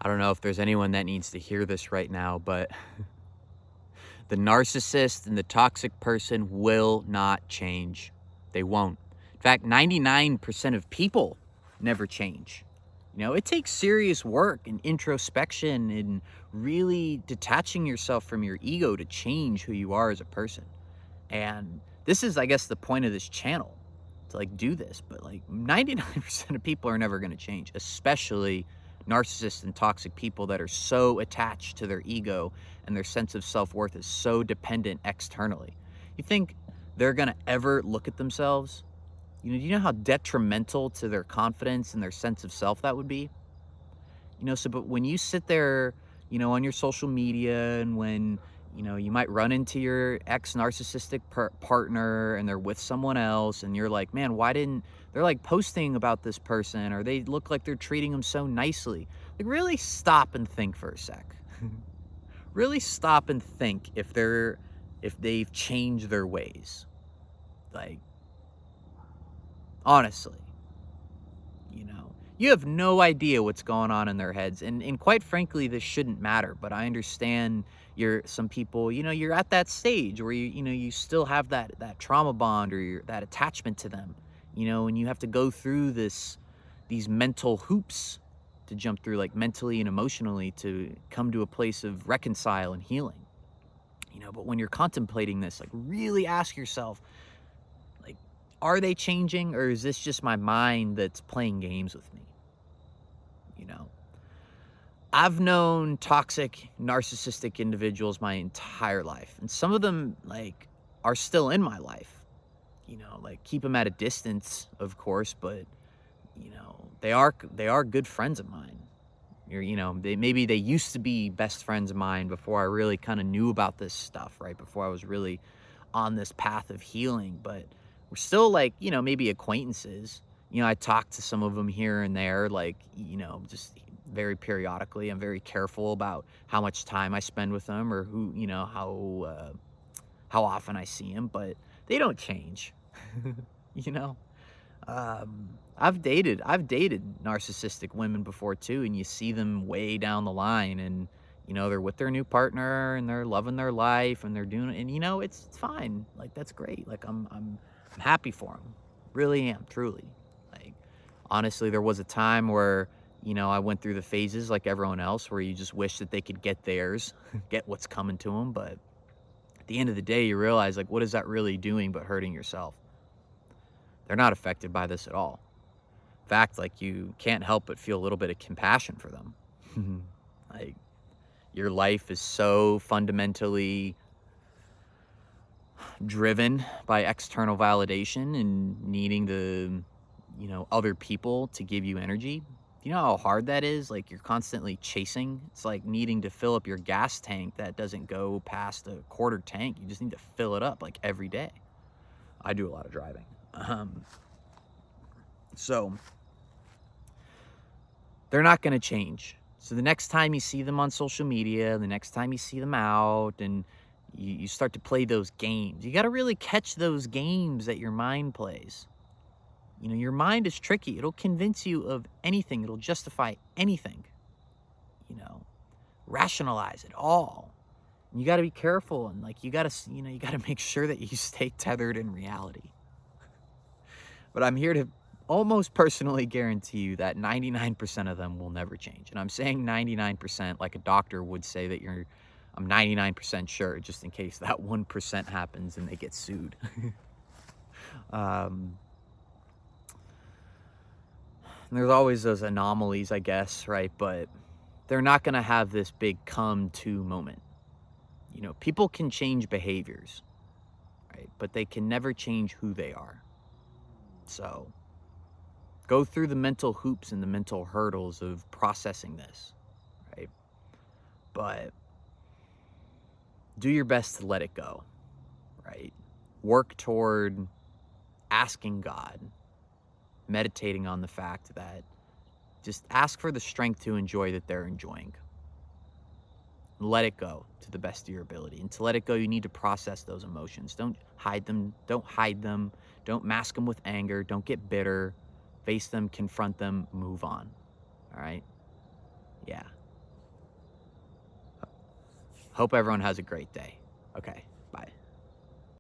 I don't know if there's anyone that needs to hear this right now, but the narcissist and the toxic person will not change. They won't. In fact, 99% of people never change. It takes serious work and introspection and really detaching yourself from your ego to change who you are as a person. And this is, I guess, the point of this channel to do this. But 99% of people are never going to change, especially narcissists and toxic people that are so attached to their ego and their sense of self-worth is so dependent externally. You think they're going to ever look at themselves? Do you know how detrimental to their confidence and their sense of self that would be? But when you sit there, on your social media, and when, you might run into your ex narcissistic partner and they're with someone else and you're like, man, why didn't they're posting about this person, or they look like they're treating them so nicely? Really stop and think for a sec. Really stop and think if they've changed their ways. Like, honestly. You have no idea what's going on in their heads. And quite frankly, this shouldn't matter. But I understand some people, you're at that stage where you still have that trauma bond or that attachment to them, and you have to go through these mental hoops to jump through, mentally and emotionally, to come to a place of reconcile and healing. But when you're contemplating this, really ask yourself, are they changing, or is this just my mind that's playing games with me? I've known toxic, narcissistic individuals my entire life, and some of them are still in my life. Keep them at a distance, of course, but they are good friends of mine. Maybe they used to be best friends of mine before I really kind of knew about this stuff, right? Before I was really on this path of healing, but we're still maybe acquaintances. I talk to some of them here and there, just very periodically. I'm very careful about how much time I spend with them, or how often I see them, but they don't change. you know, I've dated narcissistic women before too, and you see them way down the line, and they're with their new partner and they're loving their life and they're doing it, and it's fine. That's great. I'm happy for them. Really am, truly. Honestly, there was a time where I went through the phases like everyone else, where you just wish that they could get theirs, get what's coming to them. But at the end of the day, you realize, what is that really doing but hurting yourself? They're not affected by this at all. In fact, you can't help but feel a little bit of compassion for them. Your life is so fundamentally driven by external validation and needing other people to give you energy. You know how hard that is? You're constantly chasing. It's like needing to fill up your gas tank that doesn't go past a quarter tank. You just need to fill it up every day. I do a lot of driving. So they're not going to change. So the next time you see them on social media, the next time you see them out, and you start to play those games, you got to really catch those games that your mind plays. Your mind is tricky. It'll convince you of anything. It'll justify anything. Rationalize it all. And you got to be careful, and you got to make sure that you stay tethered in reality. But I'm here to almost personally guarantee you that 99% of them will never change. And I'm saying 99% like a doctor would say that I'm 99% sure, just in case that 1% happens and they get sued. There's always those anomalies, I guess, right? But they're not going to have this big come-to moment. People can change behaviors, right? But they can never change who they are. So go through the mental hoops and the mental hurdles of processing this, right? But do your best to let it go, right? Work toward asking God, meditating on the fact that just ask for the strength to enjoy that they're enjoying. Let it go to the best of your ability. And to let it go, you need to process those emotions. Don't hide them. Don't mask them with anger. Don't get bitter. Face them, confront them, move on. All right? Yeah. Hope everyone has a great day. Okay.